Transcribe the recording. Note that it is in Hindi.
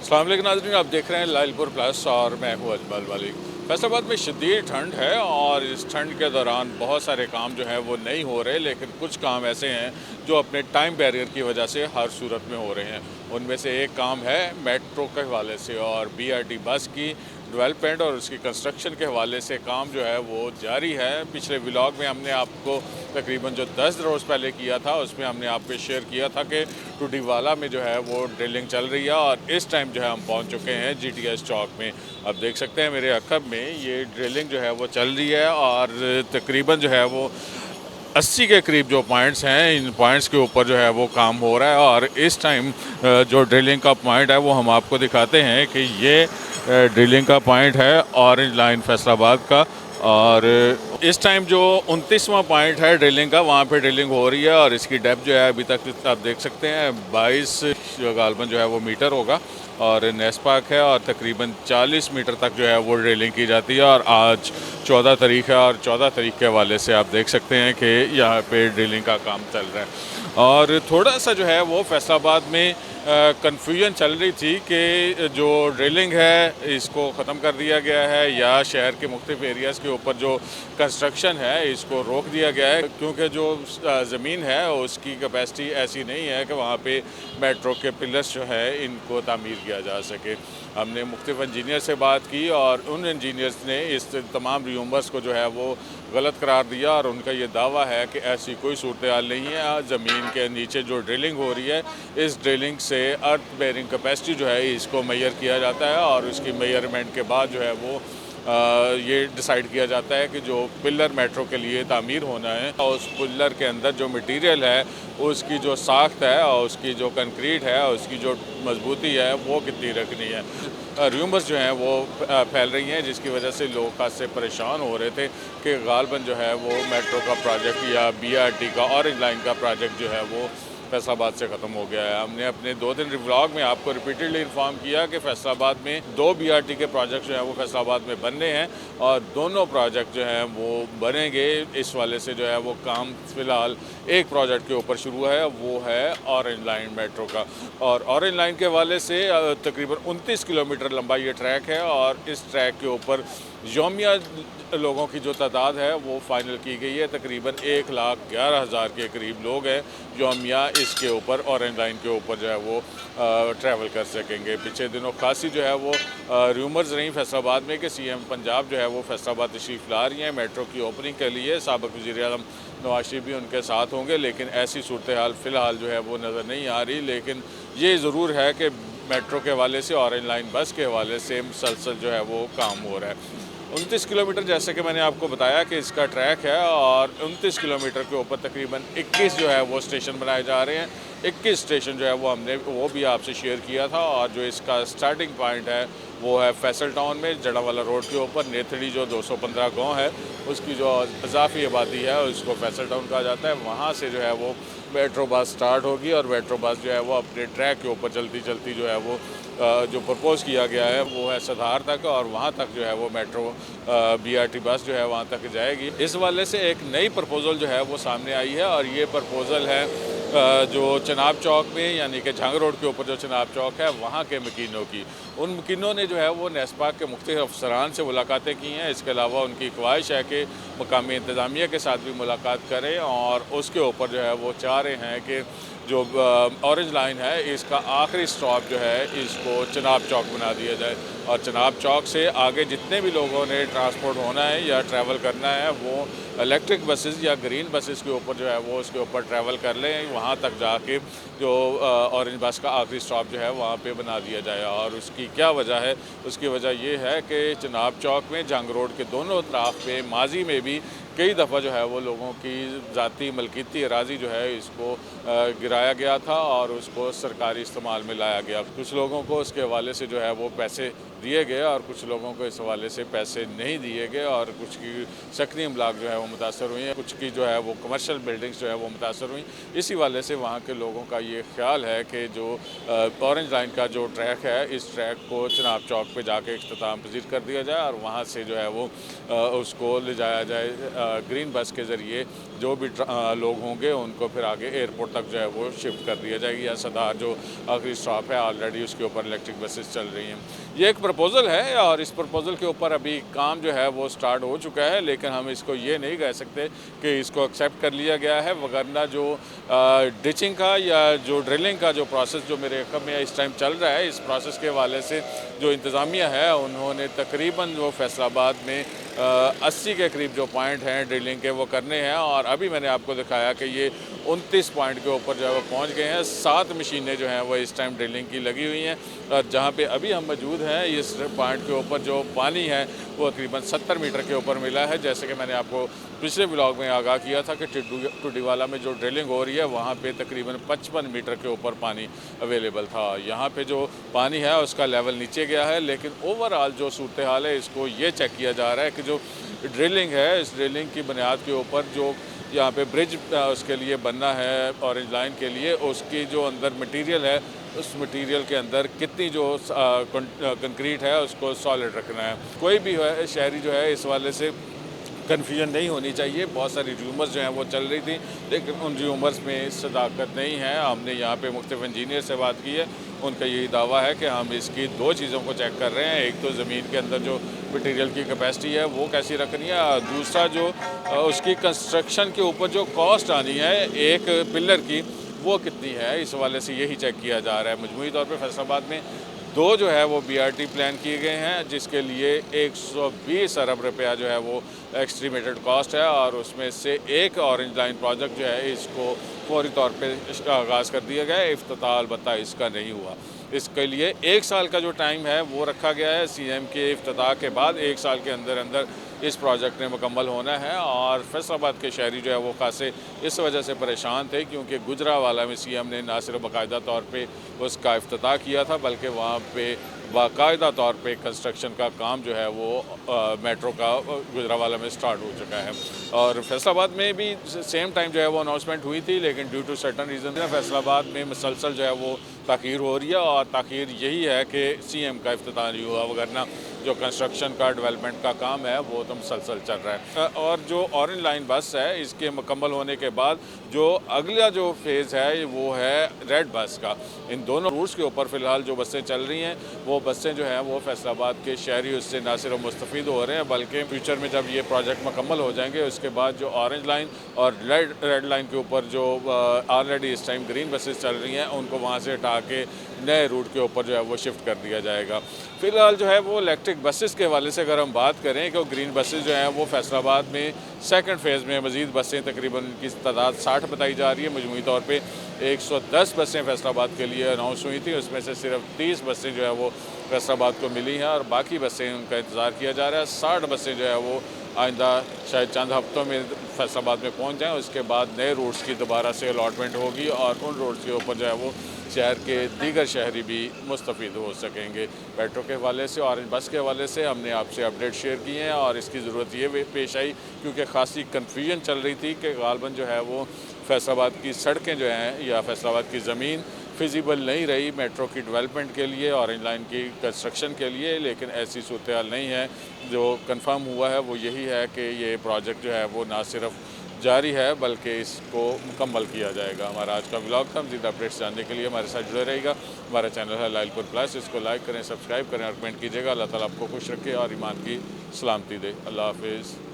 अस्सलाम वालेकुम नाज़रीन, आप देख रहे हैं लाइलपुर प्लस और मैं हूँ अजमल मलिक। फैसलाबाद में शदीद ठंड है और इस ठंड के दौरान बहुत सारे काम जो हैं वो नहीं हो रहे, लेकिन कुछ काम ऐसे हैं जो अपने टाइम बैरियर की वजह से हर सूरत में हो रहे हैं। उनमें से एक काम है मेट्रो के हवाले से और बीआरटी बस की डेवलपमेंट और उसकी कंस्ट्रक्शन के हवाले से काम जो है वो जारी है। पिछले व्लॉग में हमने आपको तकरीबन जो 10 रोज़ पहले किया था उसमें हमने आपको शेयर किया था कि टूडीवाला में जो है वो ड्रिलिंग चल रही है और इस टाइम जो है हम पहुंच चुके हैं जीटीएस चौक में। अब देख सकते हैं मेरे अखब में ये ड्रिलिंग जो है वो चल रही है और तकरीबन जो है वो 80 के करीब जो पॉइंट्स हैं, इन पॉइंट्स के ऊपर जो है वो काम हो रहा है। और इस टाइम जो ड्रिलिंग का पॉइंट है वो हम आपको दिखाते हैं कि ये ड्रिलिंग का पॉइंट है ऑरेंज लाइन फैसलाबाद का। और इस टाइम जो 29वां पॉइंट है ड्रिलिंग का, वहाँ पे ड्रिलिंग हो रही है और इसकी डेप्थ जो है अभी तक आप देख सकते हैं 22 गालबन जो है वो मीटर होगा और नेस्पाक है और तकरीबन 40 मीटर तक जो है वो ड्रिलिंग की जाती है। और आज 14 तारीख है और 14 तारीख के हवाले से आप देख सकते हैं कि यहाँ पे ड्रिलिंग का काम चल रहा है। और थोड़ा सा जो है वो फैसलाबाद में कन्फ्यूजन चल रही थी कि जो ड्रिलिंग है इसको ख़त्म कर दिया गया है या शहर के मुख्तलिफ एरियाज़ के ऊपर जो कंस्ट्रक्शन है इसको रोक दिया गया है, क्योंकि जो ज़मीन है उसकी कैपेसिटी ऐसी नहीं है कि वहाँ पे मेट्रो के पिलर्स जो है इनको तामीर किया जा सके। हमने मुख्तलिफ इंजीनियर से बात की और उन इंजीनियर्स ने इस तमाम र्यूमर्स को जो है वो गलत करार दिया और उनका ये दावा है कि ऐसी कोई सूरत हाल नहीं है। ज़मीन के नीचे जो ड्रिलिंग हो रही है इस ड्रिलिंग से अर्थ बेरिंग कैपेसिटी जो है इसको मेजर किया जाता है और उसकी मेजरमेंट के बाद जो है वो ये डिसाइड किया जाता है कि जो पिलर मेट्रो के लिए तामीर होना है और उस पिलर के अंदर जो मटेरियल है उसकी जो साख्त है और उसकी जो कंक्रीट है और उसकी जो मजबूती है वो कितनी रखनी है। र्यूमर्स जो हैं वो फैल रही हैं जिसकी वजह से लोग खास से परेशान हो रहे थे कि गालबन जो है वो मेट्रो का प्रोजेक्ट या बीआरटी का ऑरेंज लाइन का प्रोजेक्ट जो है वो फैसलाबाद से ख़त्म हो गया है। हमने अपने 2 दिन व्लॉग में आपको रिपीटेडली इन्फॉर्म किया कि फैसलाबाद में 2 बीआरटी के प्रोजेक्ट जो हैं वो फैसलाबाद में बनने हैं और दोनों प्रोजेक्ट जो हैं वो बनेंगे। इस वाले से जो है वो काम फ़िलहाल एक प्रोजेक्ट के ऊपर शुरू है, वो है ऑरेंज लाइन मेट्रो का। और ऑरेंज लाइन के हवाले से तकरीबन 29 किलोमीटर लंबा ये ट्रैक है और इस ट्रैक के ऊपर योमिया लोगों की जो तादाद है वो फाइनल की गई है। तकरीबन 1,11,000 के करीब लोग हैं योमिया इसके ऊपर ऑरेंज लाइन के ऊपर जो है वो ट्रैवल कर सकेंगे। पिछले दिनों खासी जो है वो र्यूमर्स रही फैसलाबाद में कि सीएम पंजाब जो है वो फैसलाबाद तशरीफ़ ला रही हैं मेट्रो की ओपनिंग के लिए। साबिक़ वज़ीर-ए-आज़म नवाज शरीफ भी उनके साथ होंगे, लेकिन ऐसी सूरत हाल फ़िलहाल जो है वो नज़र नहीं आ रही। लेकिन ये ज़रूर है कि मेट्रो के हवाले से ऑरेंज लाइन बस के हवाले से मुसलसल जो है वो काम हो रहा है। 29 किलोमीटर जैसे कि मैंने आपको बताया कि इसका ट्रैक है और 29 किलोमीटर के ऊपर तकरीबन 21 जो है वो स्टेशन बनाए जा रहे हैं। 21 स्टेशन जो है वो हमने वो भी आपसे शेयर किया था और जो इसका स्टार्टिंग पॉइंट है वो है फैसल टाउन में जड़ावाला रोड के ऊपर। नेथड़ी जो 215 गांव है उसकी जो इजाफी आबादी है उसको फैसल टाउन कहा जाता है। वहाँ से जो है वो मेट्रो बस स्टार्ट होगी और मेट्रो बस जो है वो अपने ट्रैक के ऊपर चलती चलती जो है वो जो प्रपोज़ किया गया है वो है सधार तक और वहाँ तक जो है वो मेट्रो बीआरटी बस जो है वहाँ तक जाएगी। इस वाले से एक नई प्रपोज़ल जो है वो सामने आई है और ये प्रपोज़ल है जो चनाब चौक में यानी कि झांग रोड के ऊपर जो चनाब चौक है वहाँ के मकीनों की। उन मकीनों ने जो है वो नेस्पाक के मुख्तलिफ अफसरान से मुलाकातें की हैं। इसके अलावा उनकी ख्वाहिश है कि मकामी इंतज़ामिया के साथ भी मुलाकात करें और उसके ऊपर जो है वो चाह रहे हैं कि जो ऑरेंज लाइन है इसका आखिरी स्टॉप जो है इसको चनाब चौक बना दिया जाए और चनाब चौक से आगे जितने भी लोगों ने ट्रांसपोर्ट होना है या ट्रैवल करना है वो इलेक्ट्रिक बसेस या ग्रीन बसेस के ऊपर जो है वो उसके ऊपर ट्रैवल कर लें। वहाँ तक जाके जो ऑरेंज बस का आखिरी स्टॉप जो है वहाँ पे बना दिया जाए। और उसकी क्या वजह है? उसकी वजह ये है कि चनाब चौक में जंग रोड के दोनों तरफ पे माजी में भी कई दफ़ा जो है वो लोगों की ज़ाती मलकीती अराज़ी जो है इसको गिराया गया था और उसको सरकारी इस्तेमाल में लाया गया। कुछ लोगों को उसके हवाले से जो है वो पैसे दिए गए और कुछ लोगों को इस हवाले से पैसे नहीं दिए गए और कुछ की सकनी अमलाक जो है वो मुतासर हुई हैं, कुछ की जो है वो कमर्शियल बिल्डिंग्स जो है वो मुतासर हुई। इसी वाले से वहाँ के लोगों का ये ख्याल है कि जो ऑरेंज लाइन का जो ट्रैक है इस ट्रैक को चनाब चौक पे जाके इख्तिताम पजीर कर दिया जाए और वहाँ से जो है वो उसको ले जाया जाए ग्रीन बस के ज़रिए जो भी लोग होंगे उनको फिर आगे एयरपोर्ट तक जो है वो शिफ्ट कर दिया जाएगी। या सदार जो आखिरी स्टॉप है ऑलरेडी उसके ऊपर इलेक्ट्रिक बसेस चल रही हैं। ये एक प्रपोज़ल है और इस प्रपोज़ल के ऊपर अभी काम जो है वो स्टार्ट हो चुका है, लेकिन हम इसको ये नहीं कह सकते कि इसको एक्सेप्ट कर लिया गया है, वगरना जो डिचिंग का या जो ड्रिलिंग का जो प्रोसेस जो मेरे ख़्याल में इस टाइम चल रहा है, इस प्रोसेस के हवाले से जो इंतज़ामिया है उन्होंने तकरीबन जो फैसलाबाद में 80 के करीब जो पॉइंट हैं ड्रिलिंग के वो करने हैं और अभी मैंने आपको दिखाया कि ये 29 पॉइंट के ऊपर जो है वो पहुँच गए हैं। 7 मशीनें जो हैं वो इस टाइम ड्रिलिंग की लगी हुई हैं और जहाँ पे अभी हम मौजूद हैं इस पॉइंट के ऊपर जो पानी है वो तकरीबन 70 मीटर के ऊपर मिला है। जैसे कि मैंने आपको पिछले व्लॉग में आगाह किया था कि टुडीवाला में जो ड्रिलिंग हो रही है वहाँ पे तकरीबन 55 मीटर के ऊपर पानी अवेलेबल था। यहाँ पे जो पानी है उसका लेवल नीचे गया है, लेकिन ओवरऑल जो सूरत हाल है इसको ये चेक किया जा रहा है कि जो ड्रिलिंग है इस ड्रिलिंग की बुनियाद के ऊपर जो यहाँ पे ब्रिज उसके लिए बनना है ऑरेंज लाइन के लिए, उसकी जो अंदर मटेरियल है उस मटेरियल के अंदर कितनी जो कंक्रीट है उसको सॉलिड रखना है। कोई भी है शहरी जो है इस वाले से कन्फ्यूजन नहीं होनी चाहिए। बहुत सारी र्यूमर्स जो हैं वो चल रही थी, लेकिन उन र्यूमर्स में सदाकत नहीं है। हमने यहाँ पे मुख्तलिफ इंजीनियर से बात की है, उनका यही दावा है कि हम इसकी 2 चीज़ों को चेक कर रहे हैं। एक तो ज़मीन के अंदर जो मटेरियल की कैपेसिटी है वो कैसी रखनी है, और दूसरा जो उसकी कंस्ट्रक्शन के ऊपर जो कॉस्ट आनी है एक पिलर की वो कितनी है, इस वाले से यही चेक किया जा रहा है। मजमूई तौर पर फैसलाबाद में 2 जो है वो BRT प्लान किए गए हैं जिसके लिए 120 अरब रुपया जो है वो एस्टिमेटेड कॉस्ट है और उसमें से एक ऑरेंज लाइन प्रोजेक्ट जो है इसको फौरी तौर पे आगाज़ कर दिया गया है। इफ्तिताह अलबत्ता इसका नहीं हुआ। इसके लिए 1 साल का जो टाइम है वो रखा गया है। CM के इफ्तिताह के बाद 1 साल के अंदर अंदर इस प्रोजेक्ट ने मुकम्मल होना है और फैसलाबाद के शहरी जो है वो खासे इस वजह से परेशान थे क्योंकि गुजरावाला में CM ने ना सिर्फ बाकायदा तौर पे उसका इफ्तिताह किया था बल्कि वहाँ पे बाकायदा तौर पे कंस्ट्रक्शन का काम जो है वो मेट्रो का गुजरावाला में स्टार्ट हो चुका है। और फैसलाबाद में भी सेम टाइम जो है वो अनाउंसमेंट हुई थी, लेकिन due to certain reason Faisalabad में मुसलसल जो है वो ताख़ीर हो रही है और ताख़ीर यही है कि CM का इफ्तिताह नहीं हुआ, वगरना जो कंस्ट्रक्शन का डेवलपमेंट का काम है वो तो मुसलसल चल रहा है। और जो ऑरेंज लाइन बस है इसके मुकम्मल होने के बाद जो अगला जो फेज़ है वो है रेड बस का। इन दोनों रूट्स के ऊपर फ़िलहाल जो बसें चल रही हैं वो बसें जो हैं वो फैसलाबाद के शहरी उससे ना सिर्फ मुस्तफ़ीद हो रहे हैं बल्कि फ्यूचर में जब ये प्रोजेक्ट मुकम्मल हो जाएंगे उसके बाद जो ऑरेंज लाइन और रेड लाइन के ऊपर जो ऑलरेडी इस टाइम ग्रीन बसेस चल रही हैं उनको वहाँ से हटा के नए रूट के ऊपर जो है वो शिफ्ट कर दिया जाएगा। फ़िलहाल जो है वो इलेक्ट्रिक बसेस के हवाले से अगर हम बात करें कि ग्रीन बसेस जो हैं वो फैसलाबाद में सेकंड फेज़ में मज़ीद बसें तकरीबन उनकी तादाद 60 बताई जा रही है। मजमूई तौर पे 110 बसें फैसलाबाद के लिए अनाउंस हुई थी, उसमें से सिर्फ 30 बसें जो है वो फैसलाबाद को मिली हैं और बाकी बसें उनका इंतज़ार किया जा रहा है। 60 बसें जो है वो आइंदा शायद चंद हफ्तों में फैसलाबाद में पहुंच जाएं, उसके बाद नए रूट्स की दोबारा से अलॉटमेंट होगी और उन रूट्स के ऊपर जो है वो शहर के दीगर शहरी भी मुस्तफ़ीद हो सकेंगे। मेट्रो के हवाले से ऑरेंज बस के हवाले से हमने आपसे अपडेट शेयर किए हैं और इसकी ज़रूरत ये पेश आई क्योंकि ख़ासी कन्फ्यूजन चल रही थी कि गालबन जो है वो फैसलाबाद की सड़कें जो हैं या फैसलाबाद की ज़मीन फिजिबल नहीं रही मेट्रो की डेवलपमेंट के लिए, ऑरेंज लाइन की कंस्ट्रक्शन के लिए, लेकिन ऐसी सूरत हाल नहीं है। जो कंफर्म हुआ है वो यही है कि ये प्रोजेक्ट जो है वो ना सिर्फ जारी है बल्कि इसको मुकम्मल किया जाएगा। हमारा आज का व्लॉग था। मज़ीद अपडेट्स जानने के लिए हमारे साथ जुड़े रहेगा। हमारा चैनल है लाइलपुर प्लस, इसको लाइक करें, सब्सक्राइब करें और कमेंट कीजिएगा। अल्लाह ताला आपको खुश रखे और ईमान की सलामती दे। अल्लाह हाफिज़।